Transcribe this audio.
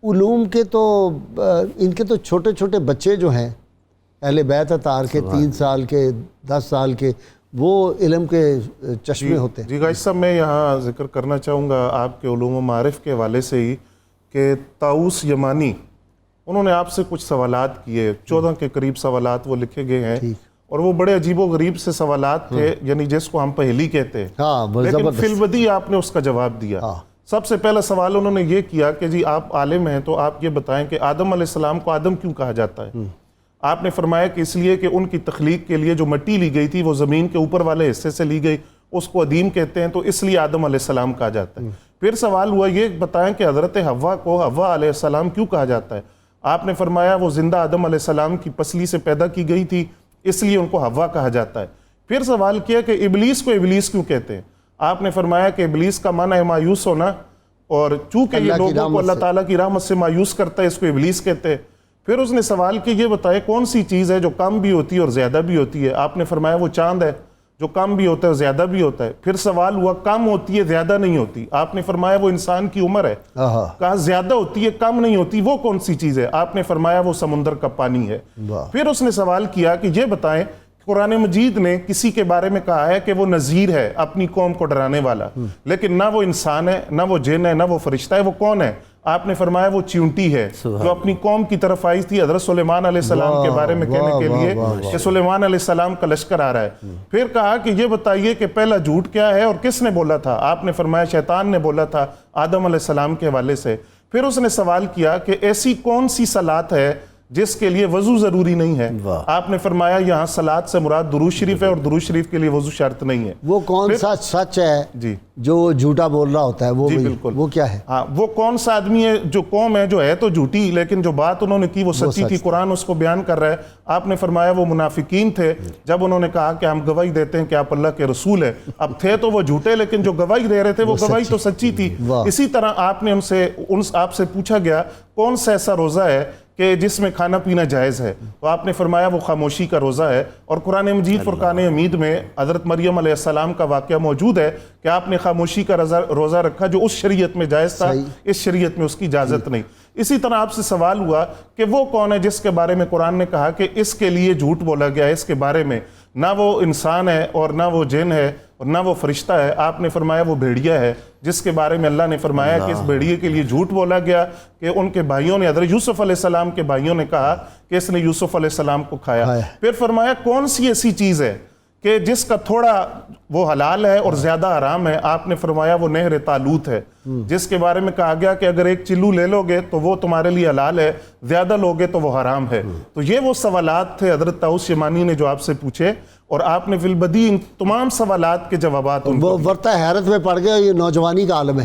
علوم کے تو ان کے تو چھوٹے چھوٹے بچے جو ہیں اہل بیت اطہار کے 3 سال کے 10 سال کے وہ علم کے چشمے ہوتے ہیں۔ جی غازی صاحب، میں یہاں ذکر کرنا چاہوں گا آپ کے علوم و معارف کے حوالے سے ہی کہ طاؤس یمانی انہوں نے آپ سے کچھ سوالات کیے، 14 کے قریب سوالات وہ لکھے گئے ہیں، اور وہ بڑے عجیب و غریب سے سوالات تھے، یعنی جس کو ہم پہیلی کہتے ہیں، لیکن فی البدیہہ آپ نے اس کا جواب دیا۔ سب سے پہلا سوال انہوں نے یہ کیا کہ جی آپ عالم ہیں تو آپ یہ بتائیں کہ آدم علیہ السلام کو آدم کیوں کہا جاتا ہے؟ آپ نے فرمایا کہ اس لیے کہ ان کی تخلیق کے لیے جو مٹی لی گئی تھی وہ زمین کے اوپر والے حصے سے لی گئی، اس کو ادیم کہتے ہیں، تو اس لیے آدم علیہ السلام کہا جاتا ہے۔ پھر سوال ہوا یہ بتائیں کہ حضرت حوا کو حوا علیہ السلام کیوں کہا جاتا ہے؟ آپ نے فرمایا وہ زندہ آدم علیہ السلام کی پسلی سے پیدا کی گئی تھی، اس لیے ان کو حوا کہا جاتا ہے۔ پھر سوال کیا کہ ابلیس کو ابلیس کیوں کہتے ہیں؟ آپ نے فرمایا کہ ابلیس کا معنی ہے مایوس ہونا، اور چونکہ یہ لوگوں کو اللہ تعالیٰ کی رحمت سے مایوس کرتا ہے، اس کو ابلیس کہتے ہیں۔ پھر اس نے سوال کہ یہ بتائے کون سی چیز ہے جو کم بھی ہوتی ہے اور زیادہ بھی ہوتی ہے؟ آپ نے فرمایا وہ چاند ہے، جو کم بھی ہوتا ہے اور زیادہ بھی ہوتا ہے۔ پھر سوال ہوا کم ہوتی ہے زیادہ نہیں ہوتی، آپ نے فرمایا وہ انسان کی عمر ہے۔ کہا زیادہ ہوتی ہے کم نہیں ہوتی، وہ کون سی چیز ہے؟ آپ نے فرمایا وہ سمندر کا پانی ہے۔ پھر اس نے سوال کیا کہ یہ بتائیں قرآن مجید نے کسی کے بارے میں کہا ہے کہ وہ نذیر ہے، اپنی قوم کو ڈرانے والا، لیکن نہ وہ انسان ہے، نہ وہ جن ہے، نہ وہ فرشتہ ہے، وہ کون ہے؟ آپ نے فرمایا وہ چیونٹی ہے جو اپنی قوم کی طرف آئی تھی حضرت سلیمان علیہ السلام کے بارے میں کہنے کے لیے کہ سلیمان علیہ السلام کا لشکر آ رہا ہے۔ پھر کہا کہ یہ بتائیے کہ پہلا جھوٹ کیا ہے اور کس نے بولا تھا؟ آپ نے فرمایا شیطان نے بولا تھا آدم علیہ السلام کے حوالے سے۔ پھر اس نے سوال کیا کہ ایسی کون سی صلاۃ ہے جس کے لیے وضو ضروری نہیں ہے؟ آپ نے فرمایا یہاں صلاۃ سے مراد درود شریف ہے، اور درود شریف کے لیے وضو شرط نہیں ہے۔ وہ کون سا سچ ہے جی جو جھوٹا بول رہا ہوتا ہے؟ وہ جی بالکل، وہ کیا ہے؟ ہاں، وہ کون سا آدمی ہے جو قوم ہے جو ہے تو جھوٹی لیکن جو بات انہوں نے کی وہ سچی تھی، قرآن اس کو بیان کر رہا ہے۔ آپ نے فرمایا وہ منافقین تھے جب انہوں نے کہا کہ ہم گواہی دیتے ہیں کہ آپ اللہ کے رسول ہیں، اب تھے تو وہ جھوٹے لیکن جو گواہی دے رہے تھے وہ گواہی تو سچی تھی۔ اسی طرح آپ نے آپ سے پوچھا گیا کون سا ایسا روزہ ہے کہ جس میں کھانا پینا جائز ہے، تو آپ نے فرمایا وہ خاموشی کا روزہ ہے۔ اور قرآن مجید فرقان حمید میں حضرت مریم علیہ السلام کا واقعہ موجود ہے کہ آپ نے خاموشی کا روزہ رکھا جو اس شریعت میں جائز تھا، اس شریعت میں اس کی اجازت نہیں۔ اسی طرح آپ سے سوال ہوا کہ وہ کون ہے جس کے بارے میں قرآن نے کہا کہ اس کے لیے جھوٹ بولا گیا ہے، اس کے بارے میں نہ وہ انسان ہے اور نہ وہ جن ہے اور نہ وہ فرشتہ ہے؟ آپ نے فرمایا وہ بھیڑیا ہے جس کے بارے میں اللہ نے فرمایا کہ اس بھیڑیے کے لیے جھوٹ بولا گیا کہ ان کے بھائیوں نے، حضرت یوسف علیہ السلام کے بھائیوں نے کہا کہ اس نے یوسف علیہ السلام کو کھایا۔ پھر فرمایا کون سی ایسی چیز ہے کہ جس کا تھوڑا وہ حلال ہے اور زیادہ حرام ہے؟ آپ نے فرمایا وہ نہر طالوت ہے جس کے بارے میں کہا گیا کہ اگر ایک چلو لے لو گے تو وہ تمہارے لیے حلال ہے، زیادہ لوگے تو وہ حرام ہے۔ تو یہ وہ سوالات تھے حضرت طاؤس یمانی نے جو آپ سے پوچھے، اور آپ نے فی البدیہہ ان تمام سوالات کے جوابات ان کو وہ ورطہ حیرت میں پڑ گئے، یہ نوجوانی کا عالم ہے۔